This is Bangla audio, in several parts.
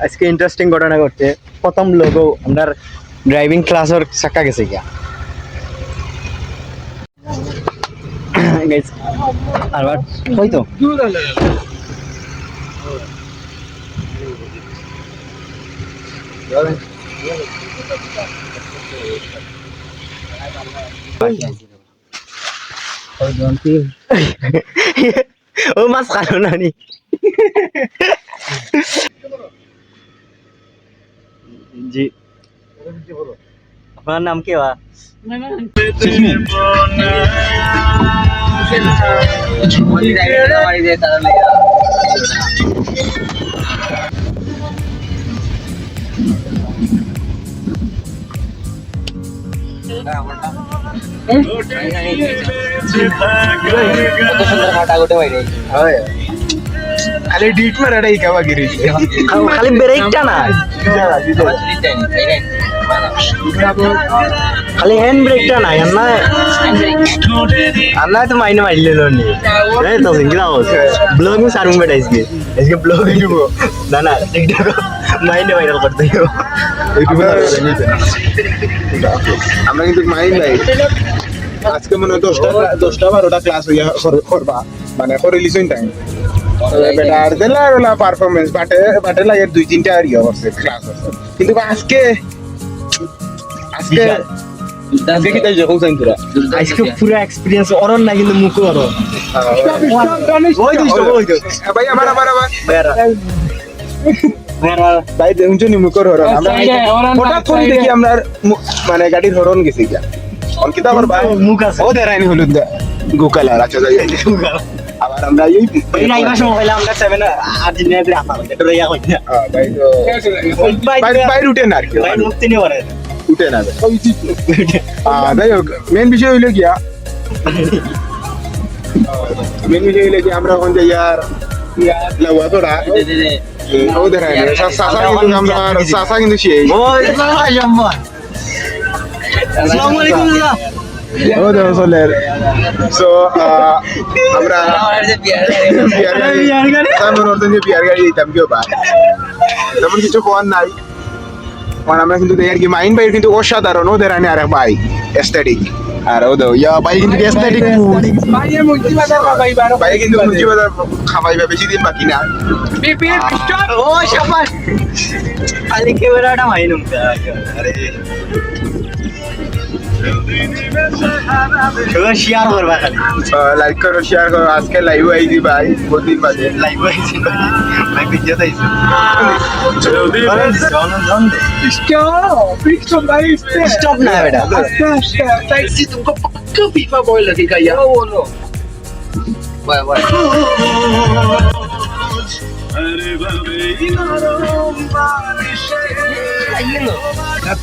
আজকে ইন্টারেস্টিং ঘটনা ঘটছে প্রথম লোগো আমার ড্রাইভিং ক্লাসের চাকা গেছে গিয়া গাইস আর হয়তো ও মাছ খালো না নি জি আপনার নাম কি বা খালি ডিট মারাটাই কাবা গিরিছে খালি ব্রেকটা না খালি হ্যান্ড ব্রেকটা নাই আমরা তো মাইনে মারলে নি এই তো সিঙ্গলা ব্লগ में सारूंगा बेटा इसके ब्लॉग यूट्यूब ना ना टिकटॉक माइंड वायरल करते हो আমরা কিন্তু মাইন্ড নাই আজকে মনে হয় 10টা 12টা ক্লাস হইয়া করবা মানে করে লিসেন টাইম বেটা আর দেলা পারফরম্যান্স বাটে লাগে 2-3টা আর ইয়া করছে ক্লাস আছে কিন্তু আজকে কি তাই যখন সাইন তোরা আজকে পুরো এক্সপেরিয়েন্স অরন না কিন্তু মুখ অরন ওই তো ভাই আমার ভাই দেখুন মুখ হরন আমরা হঠাৎ করে দেখি আমরা মানে গাড়ির হরন গেছি গিয়া অঙ্কিতা আমার ভাই মুখ আছে ও দেরাইনি হলুদ গোকালা আচ্ছা যাই আবার আমরা এই নাইবা সময় হইলা আমরা 7 8 দিনের ধরে আসা এটা রইয়া কই না ভাই তো ভাই উঠে না আর কি ভাই মুক্তি নিয়ে পারে উঠে না যাই হোক মেন বিষয় হইলো গিয়া আমরা ওখান থেকে ইয়ার লাউয়া তোরা ও দেরাইনি সাসা কিন্তু সেই ওই আম্মা আসসালামু আলাইকুম ও দেখো চলে সো আমরা বিয়ার গাড়ি দিতাম কেউ বা তেমন কিছু কোয়ার নাই মানে আমরা কিন্তু দেখি আর কি মাইন্ড ভাই কিন্তু অসাধারণ ওদের আনে আর ভাই এস্থেটিক আর ও দাও ইয়া ভাই কিন্তু এস্থেটিক ভাই কিন্তু মুঞ্জি বাজার খাবাইবা বেশি দিন বাকি না ও শাবাশ খালি ক্যামেরাটা মাইনুম আরে শেয়ার করবা খালি লাইক করো শেয়ার করো আজকে লাইভ আইছি ভাই প্রতিদিন বাজে লাইভ আইছি ভাই ভিডিও দাইছি स्टॉप ना है बेटा टैक्सी तुमको पक्का फीफा बॉय लगेगा यार वो नो बाय बाय अरे बाबे इनारों बारिश ये लो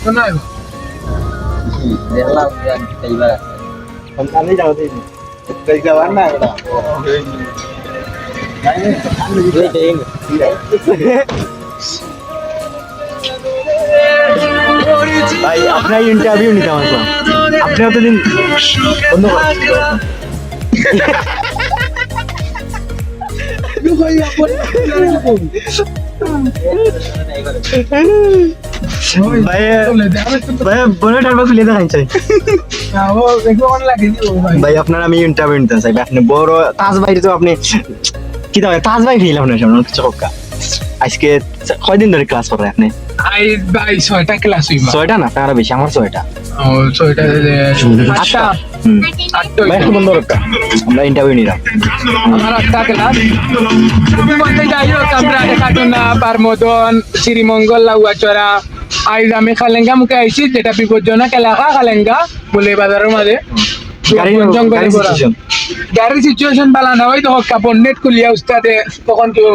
सुना है देखला यार कई बार हम नहीं जाते कई जवान ना बेटा ভাই আপনার ইন্টারভিউ নিতে আমার আপনি অতদিন বন্ধ ভাই আপনার আমি ইন্টারভিউ নিতে চাই আপনি বড় তাজ ভাই তো আপনি কি দাও তাজ ভাই ফিল আপনার সামনে চক্কা আজকে কয়দিন ধরে ক্লাস করে আপনি ভাই 6টা ক্লাস হইবা 6টা না তার বেশি আমার 6টা ও 6টা 8টা ভাই একটু বন্ধ রাখা আমরা ইন্টারভিউ নিলাম আমার 8টা ক্লাস তুমি বলতে যাই হোক আমরা দেখাটনা পারমোদন শ্রীমঙ্গল লাউয়াচড়া আইজ আমি খালেঙ্গা মুখে আইছি যেটা বিপজ্জনক এলাকা খালেঙ্গা বলে বাজারের মাঝে গাড়ির সিচুয়েশন বালা না হয় তো কাপড় নেট খুলিয়া উস্তাদে তখন কেউ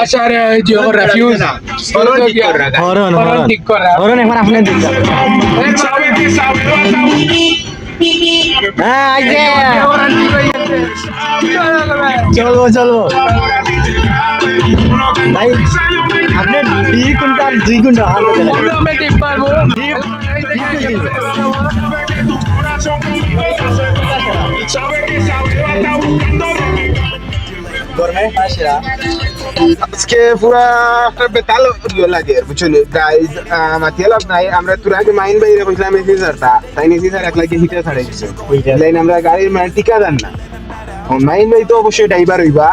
আসার জিওগ্রাফিউজ ঠিক করা হরন এখন আপনি দিচ্ছেন হ্যাঁ আইছে চলো চলো ভাই আপনি 2 ঘন্টা 2 ঘন্টা অটোমেটিক পারবো গরম আজকে পুরা একটা বেতাল লাগে বুঝছেন গাইজ মাতিয়াল আপনাই আমরা তোরা আগে মাইন বাইরে কইলাম এসি স্যারটা তাই এসি স্যার একলা কি হিটার ছাড়াই দিছে লাইন আমরা গাড়ির মানে টিকা দেন না মাইন বাই তো অবশ্যই ড্রাইভার হইবা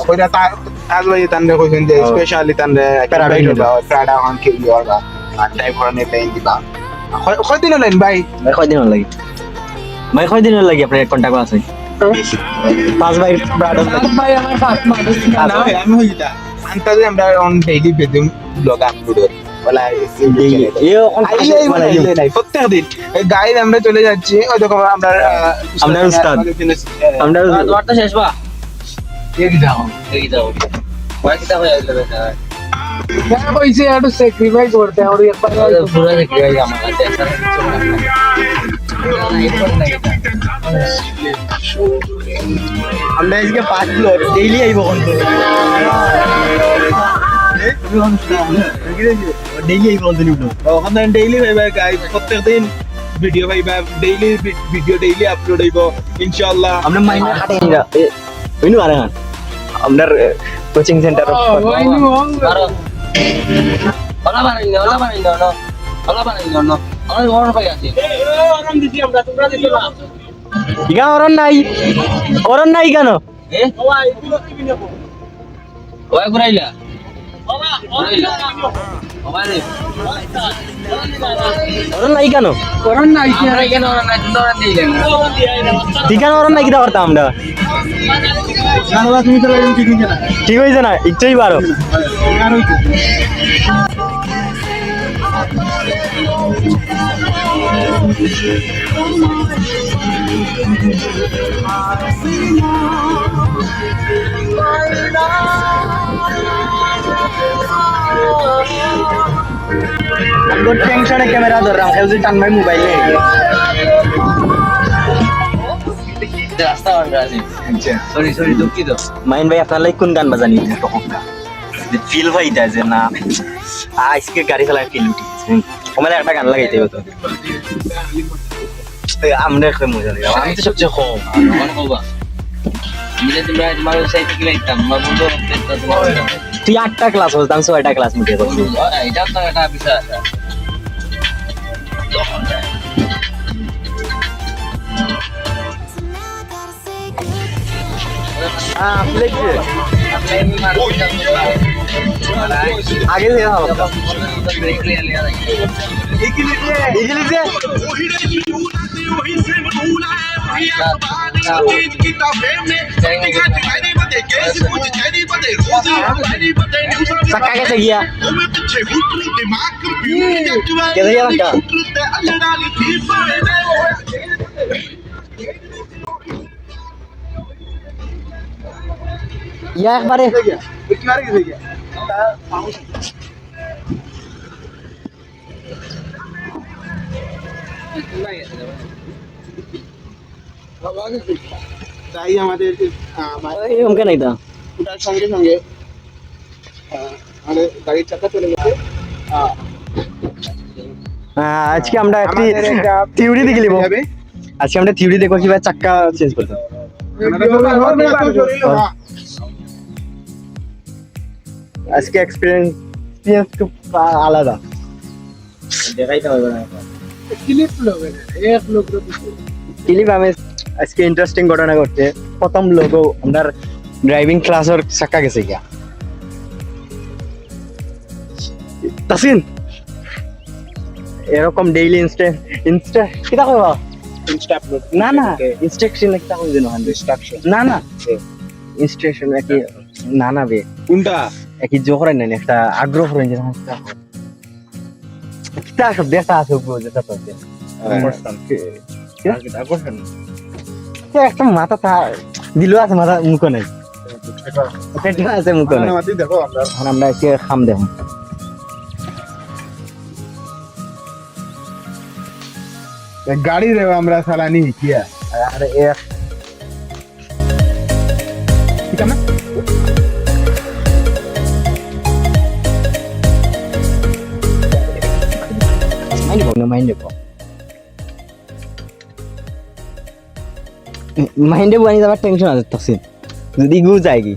কইরা তাজ ভাই তানরে কইছেন যে স্পেশালি তানরে প্রাডা অন কে ইয়রবা আর ড্রাইভার নে লাইন দিবা কয়দিন লাইন ভাই কয়দিন লাগে ভাই কয়দিন লাগে আপনার কন্টাক্ট আছে পাঁচ ভাই ব্রাডার ভাই আমার সাত মানুষ না আমি হইতা আন্তাজে আমরা অন ডেইলি বেদুম ব্লগ আপলোড বলা প্রত্যেক দিন গাইড আমরা চলে যাচ্ছি ওই দেখো আমরা আমরা উস্তাদ আমরা তোমারটা শেষ বা এই দাও কয়টা হয়ে গেল বেটা কইছে একটু স্যাক্রিফাইস করতে আর একবার পুরো দেখি ভাই আমার কাছে আমরা আজকে 5 ফ্লোর ডেইলি আইব কোন ডেইলি আইব কোন দিন ওখানে ডেইলি ভাইবা গাইড প্রত্যেক দিন video viva daily video daily upload হইব ইনশাআল্লাহ আমরা মাইনে কাটাই না ওইনু আরে আমরা কোচিং সেন্টার পারো ওলা বানাইলো না আমি ওর কই আছি ইগা অরন নাই কেন এ ওই ঘুরাইলা অরন নাই কেন করন নাই কি আমরা কেন ওরা নাই তোরা দিলেন ঠিকানা অরন নাই কিটা করতাম আমরা তুমি তো লাইন ঠিক হইছে না ঠিক হইছে না একটুই পারো আর হইছে আমগো টেনশনে ক্যামেরা ধর রাখা হইছে টান মাই মোবাইল নে রাস্তা ওরা আছে সরি দুঃখিত মাইন ভাই আপনার লাই কোন গান বাজানি তখন ফিল ভাই যায় যে না আজকে গাড়ি চালায় ফিল উঠি আমাদের একটা গান লাগাইতে হবে তো আমরা একটা মজা লাগে আমি তো সবচেয়ে কম কোন কবা মিলে তোমরা তোমার সাইড থেকে লাইতাম মা বন্ধু তোমার তুই 8টা ক্লাস হতাম 6টা ক্লাস মুখে করছি এটা তো একটা বিষয় আছে আগে যে कैसे गया कैसे गया लड़का या एक बार তাই আমাদের उनका नहीं था ওটার সঙ্গে সঙ্গে আমাদের গাড়ির চাকা চলে গেছে আজকে আমরা একটি থিওরি দেখে নিব আজকে আমরা থিওরি দেখব কিভাবে চাকা চেঞ্জ করতে আজকে এক্সপেরিয়েন্স খুব আলাদা দেখাইতে হবে না ক্লিপ লোক এক লোক ক্লিপ আমি আজকে ইন্টারেস্টিং ঘটনা ঘটছে প্রথম লোক আমরা ড্রাইভিং ক্লাসের চাকা গেছে গিয়া তাসিন এরকম ডেইলি ইনস্টা কিটা কইবা না না ইনস্ট্রাকশন একটা কই দেন ইনস্ট্রাকশন না ইনস্ট্রাকশন নাকি না বে কোনটা একই জোহরে না একটা আগ্রহ রয়ে যায় কিটা সব দেখা আছে উপরে যেটা তো একটা মাথা তা দিল আছে মাথা মুখ নাই পেটে আছে মুখ নাই দেখো আমরা এখন আমরা এসে খাম দেখো গাড়ি রে আমরা চালানি কিয়া আরে এক ঠিক আছে মাইন্ডে বানি যাবার টেনশন আছে তখন যদি গু যায় কি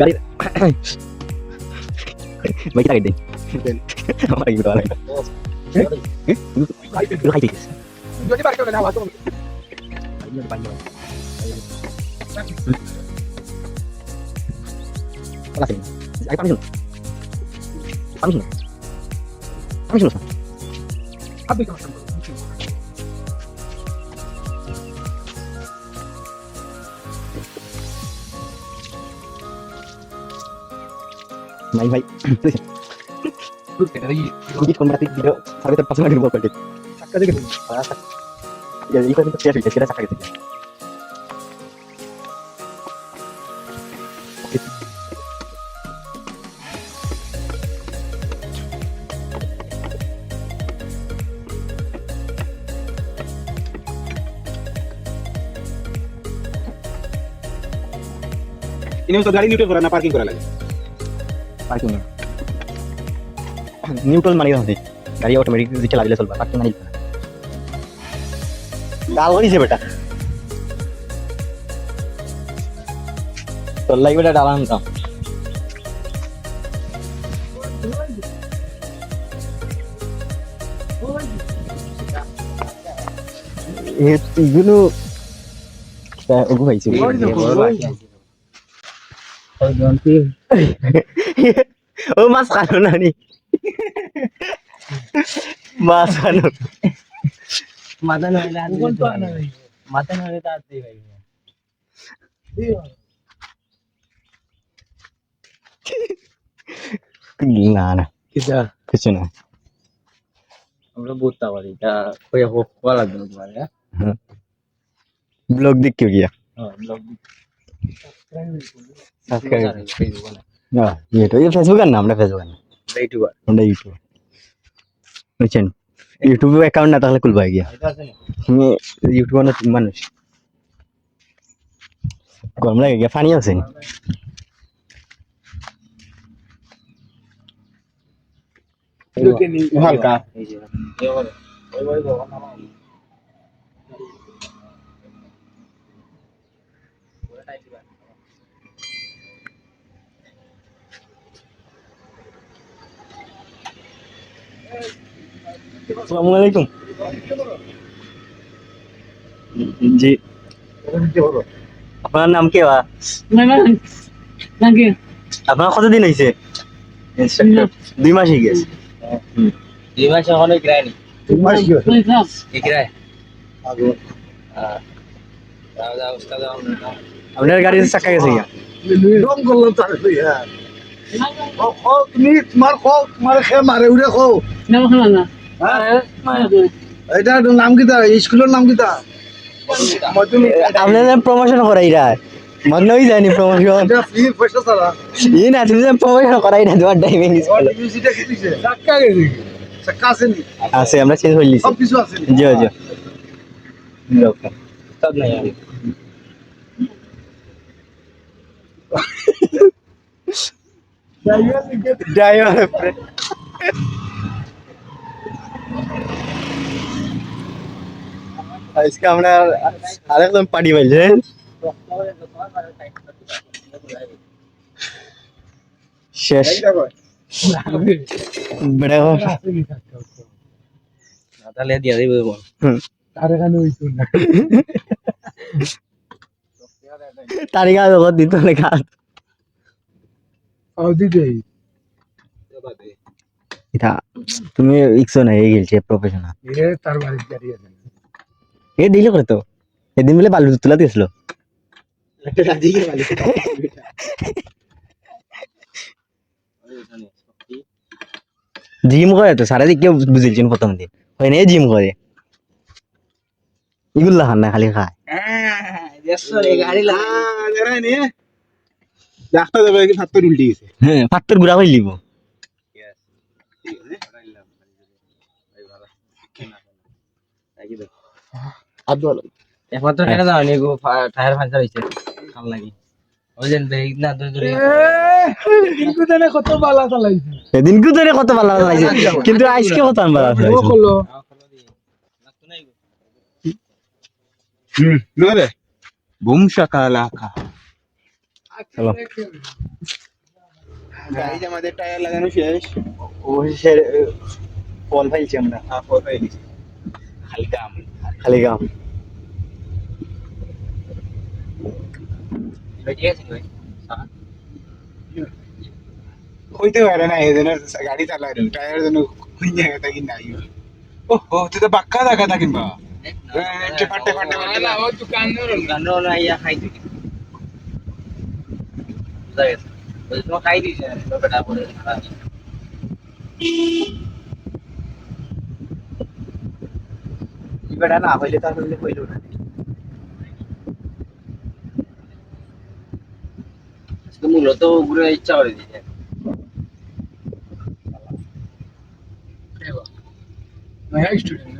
গাড়ি ভাই কি দিন আমার কি বলা লাগে খাইতে গেছে যদি বাড়ি চলে না হতো আপনি কোন ভাই ভাই Gigit konvertit video sampai terpaksa lagi buat konten. টাকা দেখে Ya itu kan saya sudah kira sakit gitu. ini untuk gaड़ी न्यूट्रल कराना पार्किंग करा लगे Parking. Neutral মানে হচ্ছে গাড়ি অটোমেটিক যদি চালালে চলবে পার্কিং মানে গাল হইছে বেটা তো লাগবে এটা ডালাম কাম এগুলো ওগো ভাইছি ও মাছ খানো নানি মাছ খানো মাথা নইলে আর কোন তো না ভাই মাথা নইলে তার দেই ভাই না না কিটা কিছু না আমরা বুঝতে পারি এটা কইয়া হোক বলা লাগবে তোমার হ্যাঁ ব্লগ দেখ কেউ গিয়া হ্যাঁ ব্লগ সাবস্ক্রাইব ফেসবুক না না ये फेसबुक है ना আমরা ফেসবুক না ইউটিউবার আমরা ইউটিউব বুঝছেন ইউটিউব অ্যাকাউন্ট না তাহলে খুলবা গিয়া এটা আছে না তুমি ইউটিউব না মানুষ গরম লাগে গিয়া পানি আছে হালকা এই যে এবারে ওই বাবা নামা আসসালামু আলাইকুম জি আপনার নাম কি বা আপনার কতদিন হয়েছে 2 মাস হয়ে গেছে এই মাসে হলো গ্রাইনি ইকরাই দাও দাও উস্তাদ দাও আপনার গাড়ির চাকা গেছে গিয়া রং করলাম তার তুমি তোমার খে মারে উড়ে খো এটা নাম কি তা স্কুলের নাম কি তা আপনাদের প্রমোশন করাই না মনে হই যায়নি প্রমোশন এটা ফ্রি পয়সা ছাড়া ই না তুমি প্রমোশন করাই না তোমার ড্রাইভিং স্কুলে ইউনিভার্সিটি কি দিছে টাকা গেছে চাকা আছে নি আছে আমরা চেঞ্জ হইলি সব কিছু আছে নি জি জি ওকে সব নাই ড্রাইভার আজকে আমরা আরেকদম পার্টি পাইছে শেষ বেড়া তাহলে দিয়া দিবে বল আর এখানে হইতো না তারিখা দিত লেখা আউদি দেই এটা তুমি ইকশো না এই গেলছে প্রফেশনাল এ তার বাড়ি গাড়ি আছে এ ডিলে করে তো এদিন বলে বালু তুলা দিয়েছিল জিম করে তো সারা দিকে বুঝেছেন প্রথম দিন হয় না জিম করে এগুলো খান না খালি খায় গাড়ি লা জরা নে ডাক্তার দেবে কি হাত উল্টি গেছে হ্যাঁ ফাট্টর গুড়া হয়ে লিব একমাত্র কেন যাও নি গো টায়ার পাঞ্চার হইছে ভাল লাগি ওজন বেগ না ধরে কিন্তু জানে কত বালা চালাইছে সেদিন ধরে কত ভালো লাগছে কিন্তু আজকে কত ভালো ও লাগছে হলো নরে বুম শাকালাকা চলো। গাইজ আমাদের টায়ার লাগানো শেষ ওই বল পাইছি আমরা ফোর ফাইলিস খালি গাম ঠিক আছে ভাই হইতে পারে না এই জন্য গাড়ি চালাই টায়ার জন্য কোন জায়গা থাকি নাই ও তুই তো বাক্কা জায়গা থাকিন বা ফাটে ফাটে না ও দোকানের গানো না ইয়া খাই দিই বুঝা গেছে ওই তো খাই দিছে তো বেটা পড়ে বেটা না হইলে তার হইলে হইলো না আজকে মূলত ঘুরে ইচ্ছা করে দিছে নয়া স্টুডেন্ট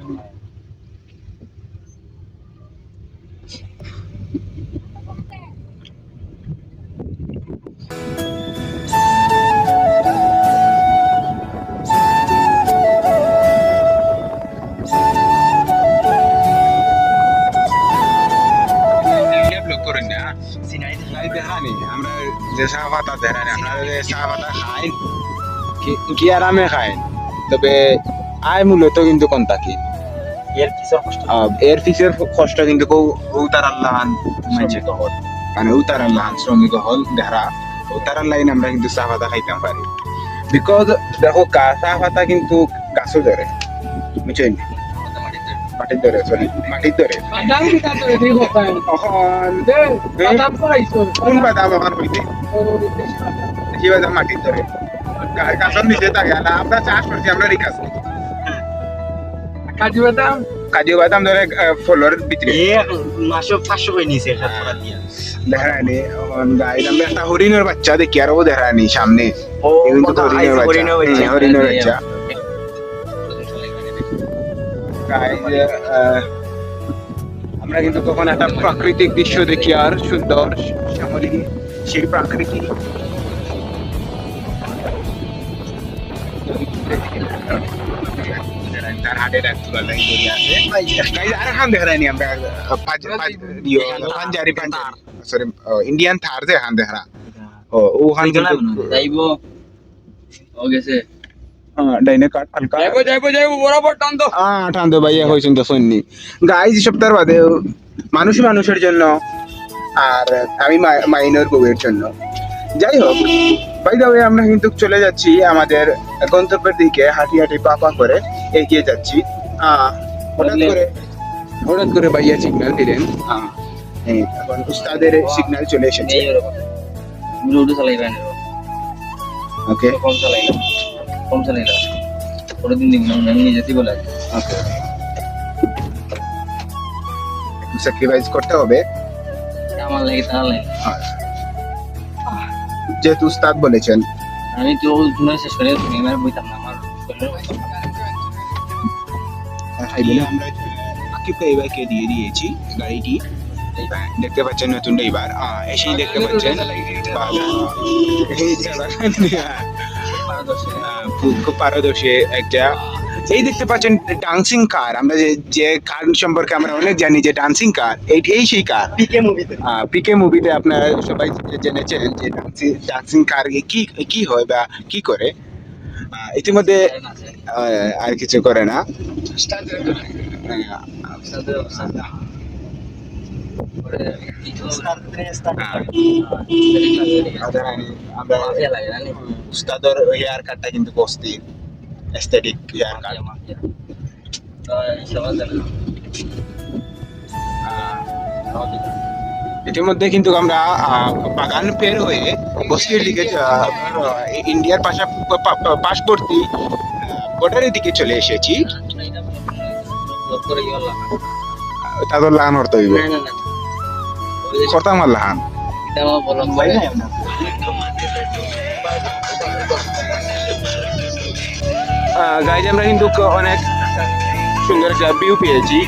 ব্লক করেন না সিনারি গাড়ি দেখানি আমরা যে চা পাতা দেখানি আপনারা যে চা পাতা খাইন কি আরামে খাইন তবে আয় মূলত কিন্তু কোন থাকি এর কিসের কষ্ট এর ফিসের কষ্ট কিন্তু উতার আল্লাহান মানছে মানে উতার আল্লাহান শ্রমিক হল দেহরা উতার লাইন আমরা কিন্তু চা পাতা খাইতাম পারি বিকজ দেখো চা পাতা কিন্তু গাছও ধরে বুঝছেন মাটির ধরে সরি মাটির ধরে বাদাম কি তা তো ঠিক হয় এখন দে বাদাম খাইছো কোন বাদাম এখন হইতে কি বাদাম মাটির ধরে গাছের নিচে থাকে না আমরা চাষ করছি আমরা রিকাস কাজু বাদাম কাজু বাদাম ধরে ফলর ভিতরে এ মাসে 500 করে নিছে একটা তোরা দিয়া দেখানি এখন গাই আমরা একটা হরিণের বাচ্চা দেখি আর ও দেখানি সামনে ও এই কিন্তু কথা হরিণের বাচ্চা হরিণের বাচ্চা। হরিণের বাচ্চা গাই আমরা কিন্তু তখন একটা প্রাকৃতিক দৃশ্য দেখি আর সুন্দর শ্যামলী সেই প্রাকৃতিক তার হাটের এক তুলা লাইন ধরে আছে গাইজ আর খান দেখানি আমরা পাঞ্জারি সরি ইন্ডিয়ান থার যে হান দেখা ও হান কিন্তু যাইবো ও গেছে ডাইনে কাট হালকা যাইবো বরাবর টান তো টান দো ভাইয়া হয়েছেন তো শুননি গাইজ সপ্তাহ বাদে মানুষ মানুষের জন্য আর আমি মাইনর বউয়ের জন্য যাই হোক বাই দ্য ওয়ে আমরা কিন্তু চলে যাচ্ছি আমাদের গন্তব্যের দিকে হাঁটি হাঁটি পা পা করে এগিয়ে যাচ্ছি হঠাৎ করে ভাইয়া সিগন্যাল দিলেন এখন উস্তাদের সিগন্যাল চলে এসেছে এই এরকম রোড চালাইবেন ওকে কম চালাইলা পরের দিন দেখলাম আমি নিজেই বলে ওকে স্যাক্রিফাইস করতে হবে আমার লাগে তার লাগে যেহেতু উস্তাদ বলেছেন আমি তো শুনে শেষ করে তুমি আমার বইতাম না আমার আমরা আকিবকে এবারকে দিয়ে দিয়েছি গাড়িটি দেখতে পাচ্ছেন নতুন ড্রাইভার এসেই দেখতে পাচ্ছেন খুব পারদর্শী একটা এই দেখতে পাচ্ছেন ডান্সিং কার আমরা যে কার সম্পর্কে আমরা অনেক জানি যে ডান্সিং কার এই সেই কার পিকে মুভিতে আপনারা সবাই জেনেছেন যে ডান্সিং কার কি হয় বা কি করে ইতিমধ্যে আর কিছু করে না আমরা উস্তাদের হেয়ার কাটটা কিন্তু অস্থির এস্থেটিক হেয়ার কাট ইতিমধ্যে কিন্তু আমরা বাগান পের হয়ে বস্তির দিকে ইন্ডিয়ার পাশবর্তী বর্ডারের দিকে চলে এসেছি তাদের লাগান হতে হইবে করতাম আর লাগান গাইজ আমরা কিন্তু অনেক সুন্দর একটা ভিউ পেয়েছি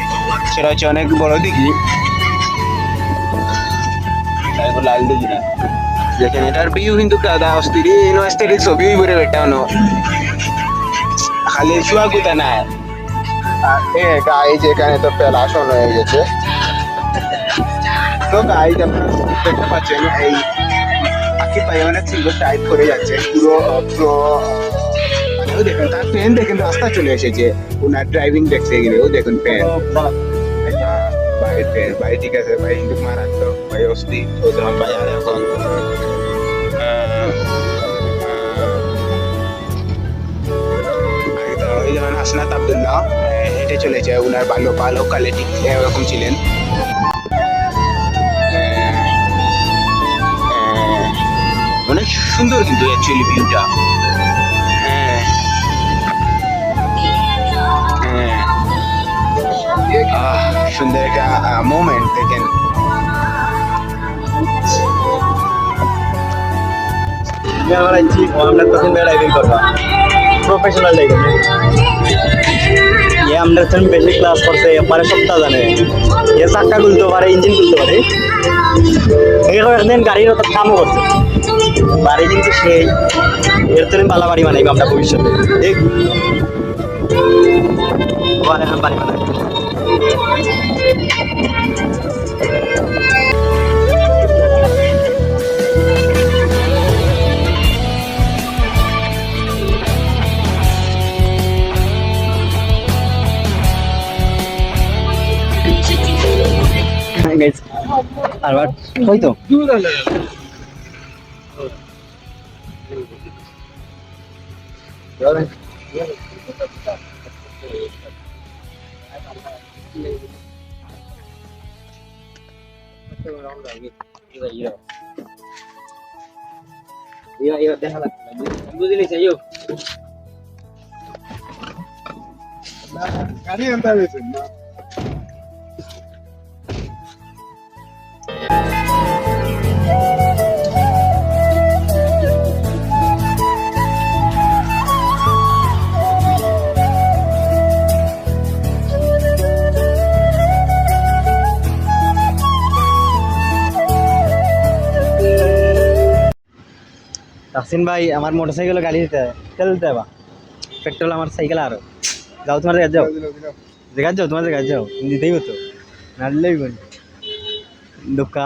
সেটা হচ্ছে অনেক বড় দিঘি লাল দিঘি না দেখেন এটার ভিউ কিন্তু দাদা অস্থির অস্থির ছবি ঘুরে বেটা হনো খালি শুয়া গুতা নাই আর গাইজ এখানে তো পেলাশন হয়ে গেছে তো গাইজ আপনারা দেখতে পাচ্ছেন এই আকিব ভাই অনেক সুন্দর টাইপ করে যাচ্ছে পুরো পুরো মানে ও দেখেন তার ট্রেন দেখেন রাস্তা চলে এসেছে ওনার ড্রাইভিং দেখতে গেলে ও দেখুন ট্রেন ভাই ঠিক আছে ভাই কিন্তু মারাত্মক ভাই অস্থির ও যেমন ভাই আর এখন ওই যেমন হাসনাত আব্দুল্লাহ হেঁটে চলেছে ওনার বাল্যকালে ঠিক এরকম ছিলেন অনেক সুন্দর কিন্তু অ্যাকচুয়ালি ভিউটা সুন্দর একটা মোমেন্ট দেখেন আমরা তখন ড্রাইভিং করবা প্রফেশনাল ড্রাইভিং আমরা তখন বেশি ক্লাস করতে পারে সপ্তাহ জানে চাক্কা খুলতে পারে ইঞ্জিন খুলতে পারে একদিন গাড়ির অত কামও করছে বাড়ি কিন্তু সেই এর জন্য পালা বাড়ি বানাইব আমরা ভবিষ্যতে দেখ বাড়ি বানাই guys আর বার কই তো গাড়ি আনতে হয়েছে না তাহসিন ভাই আমার মোটরসাইকেল গাড়ি দিতে তেল দিতে হবে পেট্রোল আমার সাইকেল আরো যাও তোমার জায়গা যাও তোমার জায়গা যাও দিতেই হতো না দিলেই বলি দুঃখা